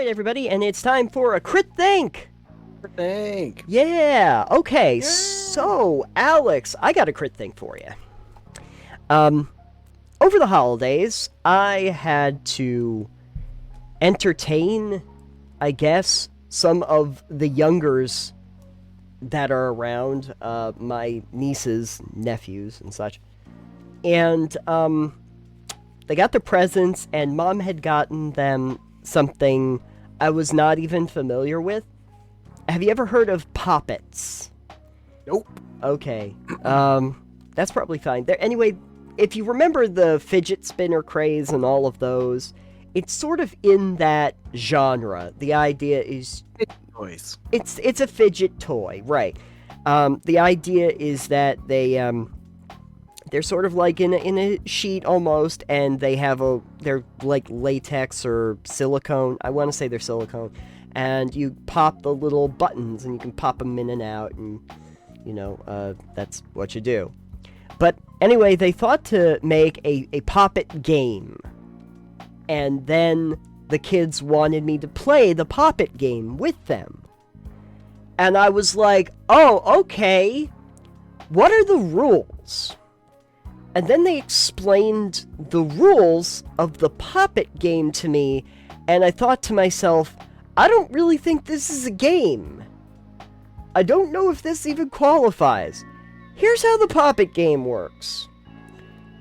right, everybody, and it's time for a Crit Think! Think. Yeah, okay, so, Alex, I got a Crit Think for you. Over the holidays, I had to entertain, I guess, some of the youngers that are around, my nieces, nephews, and such. And, they got their presents, and Mom had gotten them something I was not even familiar with. Have you ever heard of Poppets? Nope. Okay. That's probably fine. Anyway, if you remember the fidget spinner craze and all of those, it's sort of in that genre. The idea is Toys. it's a fidget toy, right? The idea is that they're sort of like in a sheet almost, and they're like latex or silicone. I want to say they're silicone, and you pop the little buttons, and you can pop them in and out, and that's what you do. But anyway, they thought to make a Poppet game, and then the kids wanted me to play the Poppet game with them, and I was like, oh, okay. What are the rules? And then they explained the rules of the Poppet game to me, and I thought to myself, I don't really think this is a game. I don't know if this even qualifies. Here's how the Poppet game works.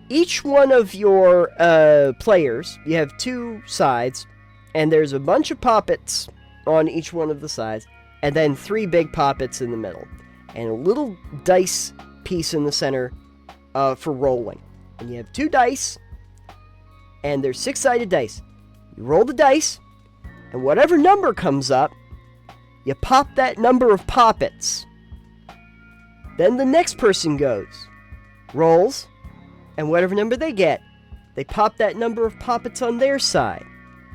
Each one of your players, you have two sides, and there's a bunch of Poppets on each one of the sides, and then three big Poppets in the middle, and a little dice piece in the center for rolling. And you have two dice, and they're six-sided dice. You roll the dice, and whatever number comes up, you pop that number of Poppets. Then the next person goes, rolls, and whatever number they get, they pop that number of Poppets on their side.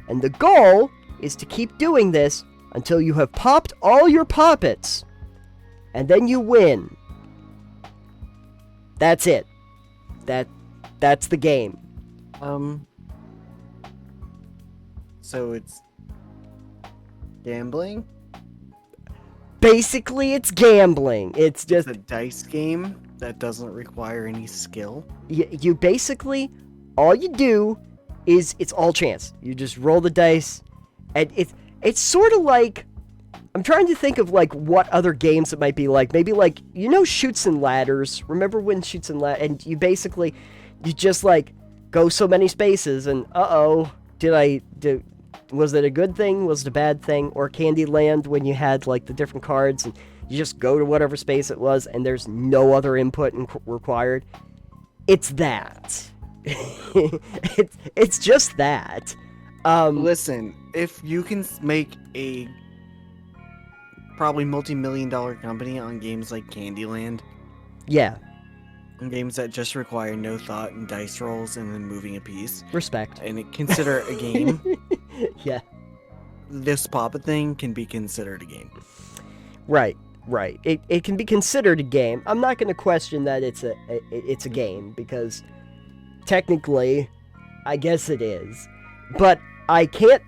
And the goal is to keep doing this until you have popped all your Poppets, and then you win. That's it. That's the game. So it's gambling? Basically, it's gambling. It's just It's a dice game that doesn't require any skill. you basically, all you do is it's all chance. You just roll the dice, and it's sort of like, I'm trying to think of like what other games it might be like. Maybe like, Chutes and Ladders. Remember when Chutes and Ladders? And you just like go so many spaces, and was it a good thing? Was it a bad thing? Or Candyland, when you had like the different cards and you just go to whatever space it was, and there's no other input required. It's that. it's just that. Listen, if you can make a probably multi-million-dollar company on games like Candyland, Yeah. and games that just require no thought and dice rolls and then moving a piece, Respect. and consider a game, Yeah. this Poppet thing can be considered a game. Right. It can be considered a game. I'm not going to question that it's a game, because technically, I guess it is. But I can't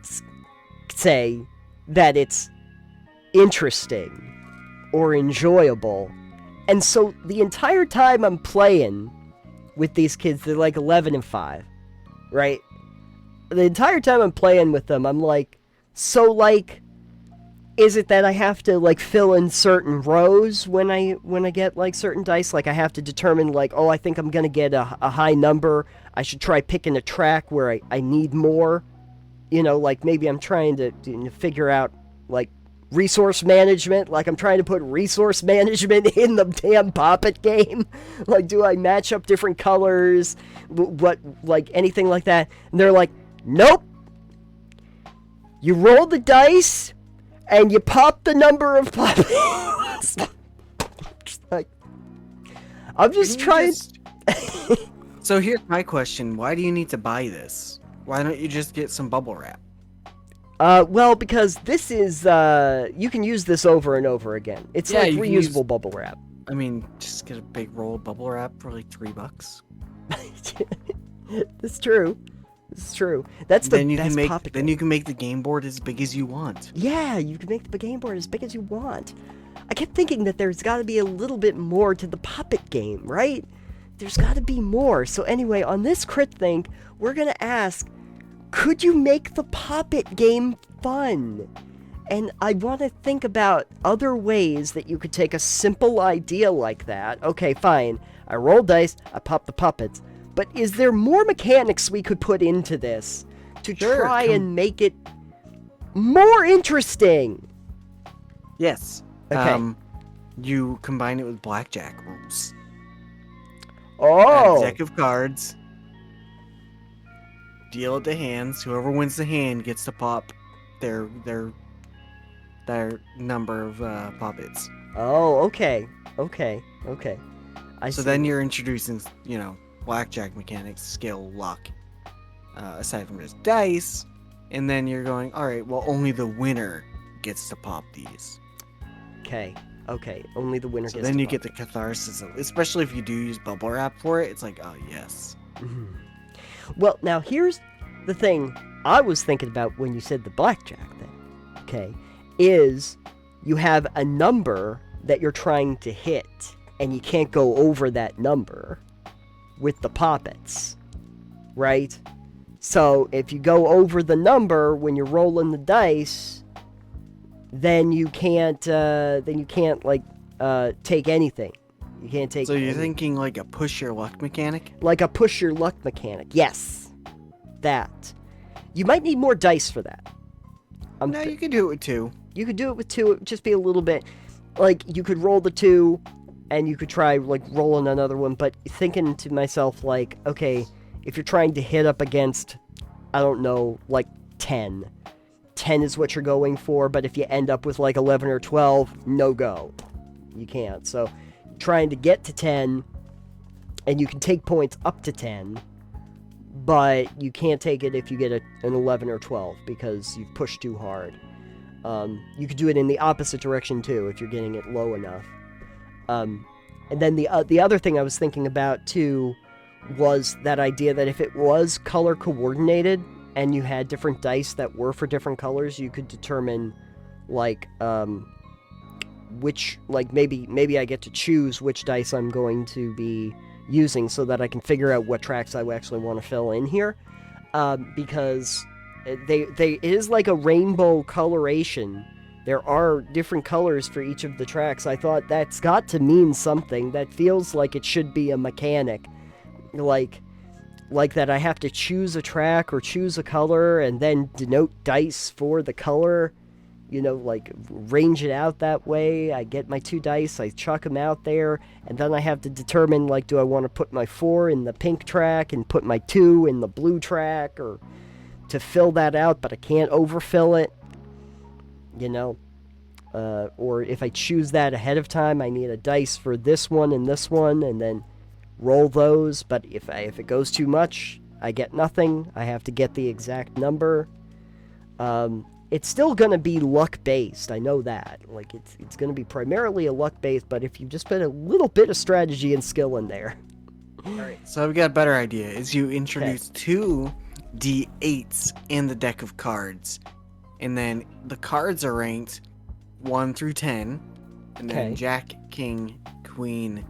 say that it's interesting or enjoyable. And so the entire time I'm playing with these kids, they're like 11 and 5, right? The entire time I'm playing with them, I'm like, so like, is it that I have to like fill in certain rows when I get like certain dice? Like I have to determine like, oh, I think I'm gonna get a high number. I should try picking a track where I need more. Like maybe I'm trying to figure out like resource management. Like I'm trying to put resource management in the damn Poppet game. Like, do I match up different colors? What, like anything like that? And they're like, nope. You roll the dice, and you pop the number of Poppets. I'm just trying. So here's my question: why do you need to buy this? Why don't you just get some bubble wrap? Well, because this is, you can use this over and over again. It's like reusable bubble wrap. I mean, just get a big roll of bubble wrap for like $3. That's true. It's true. That's the Then you best can make Poppet then game. you can make the game board as big as you want. Yeah, you can make the game board as big as you want. I kept thinking that there's got to be a little bit more to the Poppet game, right? There's got to be more. So anyway, on this Crit Think, we're going to ask, could you make the Poppet game fun? And I want to think about other ways that you could take a simple idea like that. Okay, fine. I roll dice, I pop the puppets. But is there more mechanics we could put into this to try and make it more interesting? Yes. Okay. You combine it with blackjack rules. Add Oh. a deck of cards. Deal it to hands. Whoever wins the hand gets to pop their number of puppets. Oh, okay. I So see. then you're introducing, blackjack mechanics, skill, luck, aside from just dice, and then you're going, all right, well, only the winner gets to pop these. Okay. Only the winner So gets then to you pop. get the catharsis of, especially if you do use bubble wrap for it. It's like, oh yes. Mhm. Well, now here's the thing I was thinking about when you said the blackjack thing. Okay, is you have a number that you're trying to hit, and you can't go over that number with the poppets, right? So if you go over the number when you're rolling the dice, then you can't take anything. You can't take. So you're any- thinking like a push your luck mechanic? like a push your luck mechanic. Yes, that. You might need more dice for that. No, you could do it with two. You could do it with two. It would just be a little bit. Like, you could roll the two, and you could try, like, rolling another one. But thinking to myself, like, okay, if you're trying to hit up against, I don't know, like, 10. 10 is what you're going for, but if you end up with, like, 11 or 12, no go. You can't. So, trying to get to 10, and you can take points up to 10, but you can't take it if you get an 11 or 12 because you've pushed too hard. You could do it in the opposite direction too if you're getting it low enough. And then the other thing I was thinking about too was that idea that if it was color coordinated and you had different dice that were for different colors, you could determine like which, like, maybe I get to choose which dice I'm going to be using so that I can figure out what tracks I actually want to fill in here, because it is like a rainbow coloration. There are different colors for each of the tracks. I thought that's got to mean something. That feels like it should be a mechanic, like that I have to choose a track or choose a color and then denote dice for the color. Like, range it out that way. I get my 2 dice, I chuck them out there, and then I have to determine, like, do I want to put my 4 in the pink track and put my 2 in the blue track, or to fill that out, but I can't overfill it, or if I choose that ahead of time, I need a dice for this one, and then roll those, but if it goes too much, I get nothing. I have to get the exact number. It's still going to be luck-based, I know that. Like, it's going to be primarily a luck-based, but if you just put a little bit of strategy and skill in there. Alright, so I've got a better idea. Is you introduce 2 D8s in the deck of cards. And then the cards are ranked 1 through 10. And then Okay. Jack, Queen,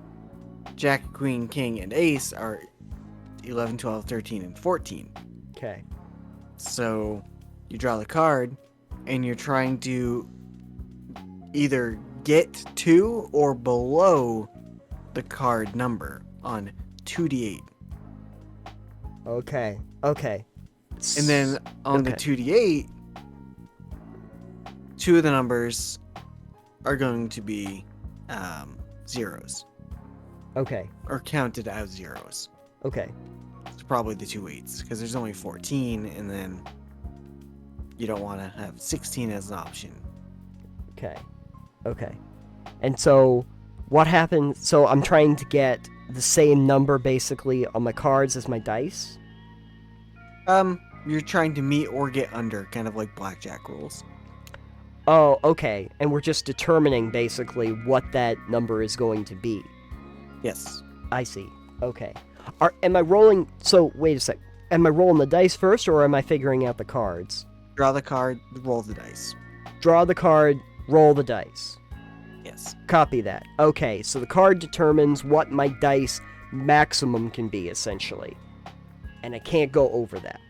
King, and Ace are 11, 12, 13, and 14. Okay. So you draw the card, and you're trying to either get to or below the card number on 2d8. Okay. And then on the Okay. 2d8, 2 of the numbers are going to be zeros, Okay. or counted as zeros. Okay. It's probably the 2 8s, because there's only 14, and then you don't want to have 16 as an option. Okay. And so, what happens? So, I'm trying to get the same number, basically, on my cards as my dice? You're trying to meet or get under, kind of like blackjack rules. Oh, okay. And we're just determining, basically, what that number is going to be. Yes. I see. Okay. Am I rolling... So, wait a sec. Am I rolling the dice first, or am I figuring out the cards? Draw the card, roll the dice. Draw the card, roll the dice. Yes. Copy that. Okay, so the card determines what my dice maximum can be, essentially. And I can't go over that.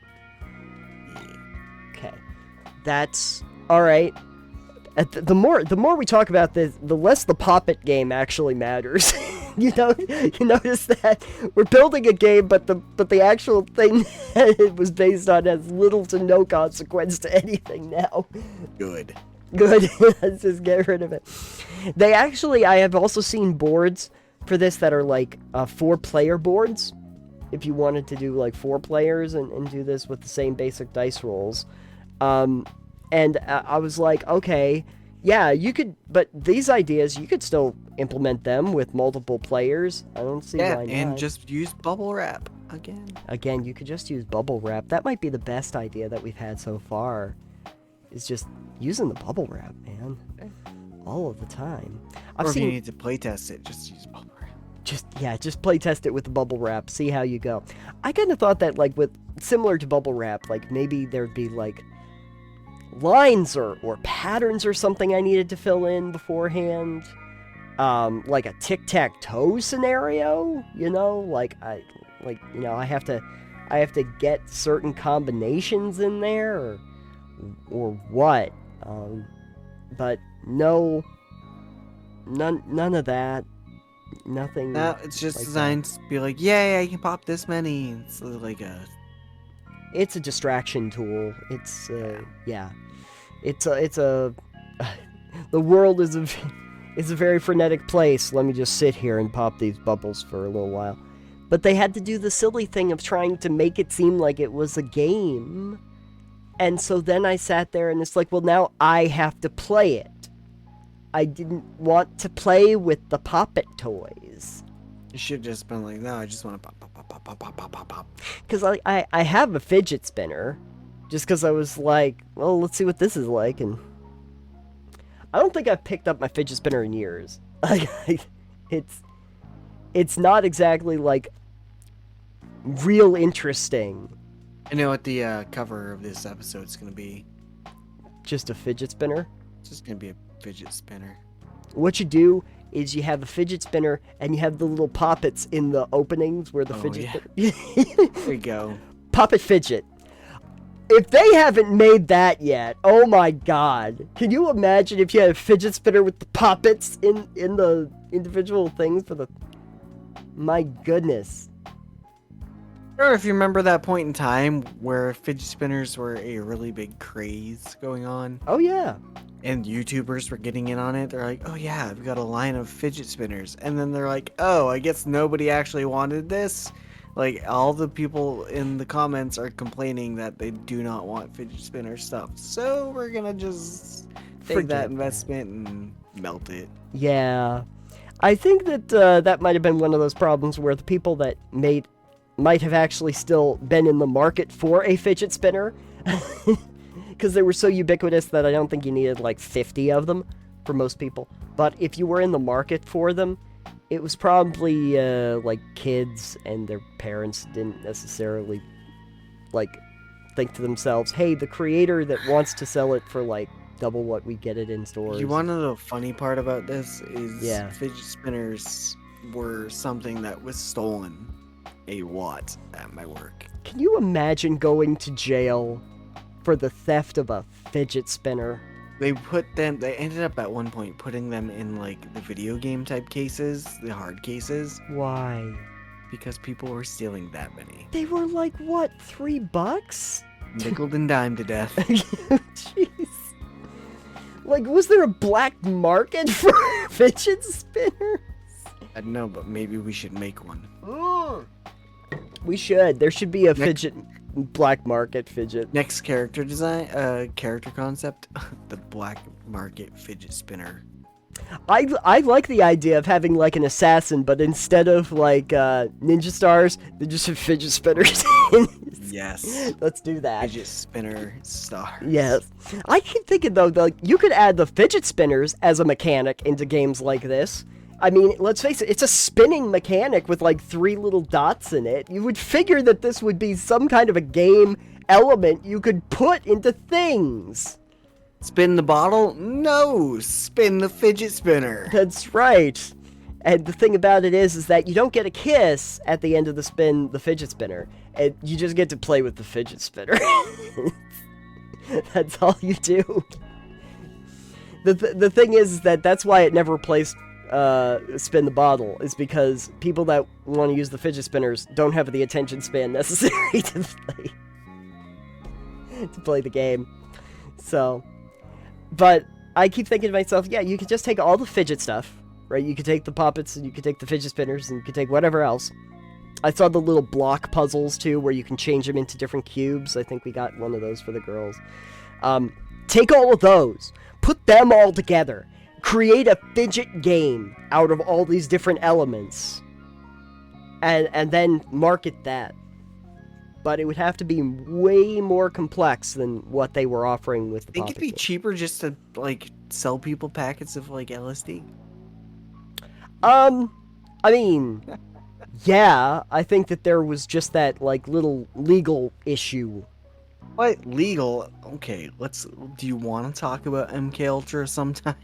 Okay. That's... Alright. The more we talk about this, the less the Poppet game actually matters. You notice that we're building a game, but the actual thing that it was based on has little to no consequence to anything now. Good. Let's just get rid of it. I have also seen boards for this that are like 4-player boards. If you wanted to do like 4 players and do this with the same basic dice rolls. And I was like, okay, yeah, you could, but these ideas, you could still implement them with multiple players. I don't see why not. And just use bubble wrap again. Again, you could just use bubble wrap. That might be the best idea that we've had so far. Is just using the bubble wrap, man. All of the time. If you need to playtest it, just use bubble wrap. Just playtest it with the bubble wrap. See how you go. I kind of thought that, like, similar to bubble wrap, like, maybe there'd be, like, lines or patterns or something I needed to fill in beforehand. Like a tic-tac-toe scenario, I have to get certain combinations in there or what. But no, none of that. Nothing. No, it's just like designed to be like, yay, I can pop this many. It's like it's a distraction tool. It's It's a the world is a very frenetic place. Let me just sit here and pop these bubbles for a little while. But they had to do the silly thing of trying to make it seem like it was a game. And so then I sat there and it's like, well, now I have to play it. I didn't want to play with the Poppet toys. You should have just been like, no, I just want to pop, pop, pop, pop, pop, pop, pop, pop. Because I have a fidget spinner. Just because I was like, well, let's see what this is like. And I don't think I've picked up my fidget spinner in years. It's not exactly, like, real interesting. I know what the cover of this episode is going to be. Just a fidget spinner? It's just going to be a fidget spinner. What you do is you have a fidget spinner and you have the little poppets in the openings where the fidget spinner... There you go. Poppet fidget. If they haven't made that yet, oh my god. Can you imagine if you had a fidget spinner with the poppets in the individual things for the... My goodness. Or if you remember that point in time where fidget spinners were a really big craze going on. Oh yeah. And YouTubers were getting in on it. They're like, oh yeah, I've got a line of fidget spinners. And then they're like, oh, I guess nobody actually wanted this. Like, all the people in the comments are complaining that they do not want fidget spinner stuff. So we're gonna just take that investment and melt it. Yeah. I think that that might have been one of those problems where the people that might have actually still been in the market for a fidget spinner. Because they were so ubiquitous that I don't think you needed like 50 of them for most people. But if you were in the market for them, it was probably like kids and their parents didn't necessarily like think to themselves, hey, the creator that wants to sell it for like double what we get it in stores. You want to know the funny part about this is fidget spinners were something that was stolen a lot at my work. Can you imagine going to jail for the theft of a fidget spinner? They ended up at one point putting them in like the video game type cases, the hard cases. Why? Because people were stealing that many. They were like, what, $3? Nickel and dime to death. Jeez. Like, was there a black market for fidget spinners? I don't know, but maybe we should make one. We should. There should be a fidget... Black market fidget. Next character design, character concept, the black market fidget spinner. I like the idea of having like an assassin, but instead of like ninja stars, they just have fidget spinners. Yes. Let's do that. Fidget spinner stars. Yes. I keep thinking though, like you could add the fidget spinners as a mechanic into games like this, I mean, let's face it, it's a spinning mechanic with like 3 little dots in it. You would figure that this would be some kind of a game element you could put into things. Spin the bottle? No, spin the fidget spinner. That's right. And the thing about it is that you don't get a kiss at the end of the fidget spinner. And you just get to play with the fidget spinner. That's all you do. The thing is that that's why it never replaced spin the bottle, is because people that want to use the fidget spinners don't have the attention span necessary to play the game. So, but I keep thinking to myself, yeah, you could just take all the fidget stuff, right? You could take the Poppets, and you could take the fidget spinners, and you could take whatever else. I saw the little block puzzles, too, where you can change them into different cubes. I think we got one of those for the girls. Take all of those, put them all together, create a fidget game out of all these different elements, and then market that. But it would have to be way more complex than what they were offering with the Think Poppet it'd be game. cheaper just to like sell people packets of like LSD? I mean, yeah, I think that there was just that like little legal issue. What? Legal? Okay, do you want to talk about MK Ultra sometime?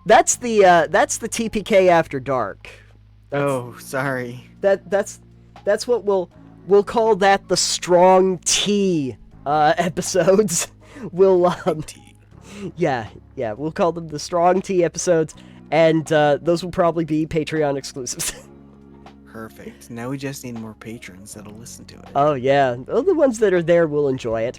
That's the TPK After Dark. Oh, sorry. That's what we'll call that the strong T episodes. We'll yeah, we'll call them the strong T episodes, and those will probably be Patreon exclusives. Perfect. Now we just need more patrons that'll listen to it. Oh yeah, well, the ones that are there will enjoy it.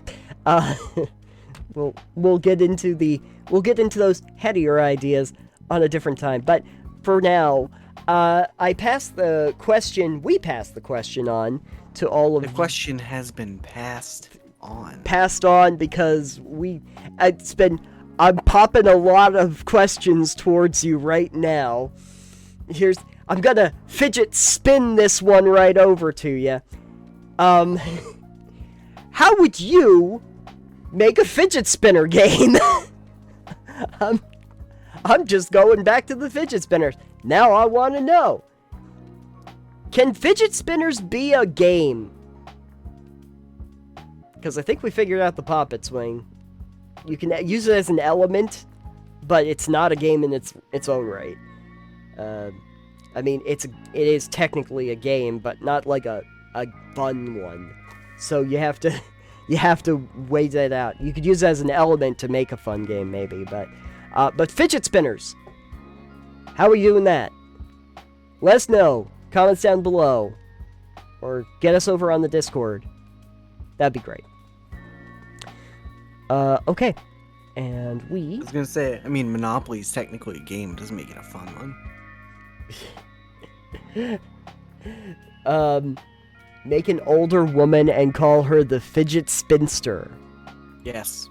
We'll get into those headier ideas on a different time. But for now, we passed the question on to all of The question has been passed on. Passed on because I'm popping a lot of questions towards you right now. I'm gonna fidget spin this one right over to you. How would you make a fidget spinner game? I'm just going back to the fidget spinners. Now I want to know. Can fidget spinners be a game? Because I think we figured out the Poppet swing. You can use it as an element, but it's not a game in its own right. I mean, it is technically a game, but not like a fun one. So you have to weigh that out. You could use it as an element to make a fun game, maybe, but fidget spinners. How are you doing that? Let us know. Comments down below, or get us over on the Discord. That'd be great. Okay, and I was gonna say, I mean, Monopoly is technically a game. It doesn't make it a fun one. Make an older woman and call her the Fidget Spinster. Yes.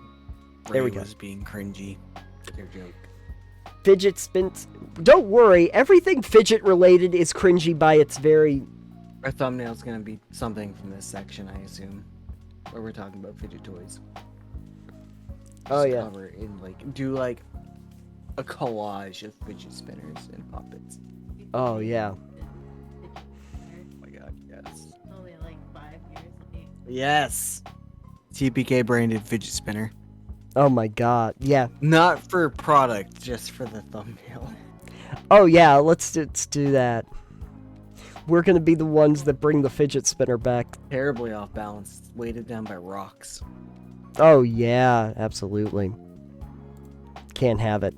There we Ray go. was being cringy. Your joke. Fidget spin. Don't worry, everything fidget related is cringy by its very. Our thumbnail's gonna be something from this section, I assume, where we're talking about fidget toys. Oh, Just yeah. Cover in do a collage of fidget spinners and puppets. Oh yeah. Oh my god, yes. Only like 5 years late. Yes. TPK branded fidget spinner. Oh my god. Yeah. Not for product, just for the thumbnail. Oh yeah. Let's do that. We're gonna be the ones that bring the fidget spinner back. Terribly off balance, weighted down by rocks. Oh yeah. Absolutely. Can't have it.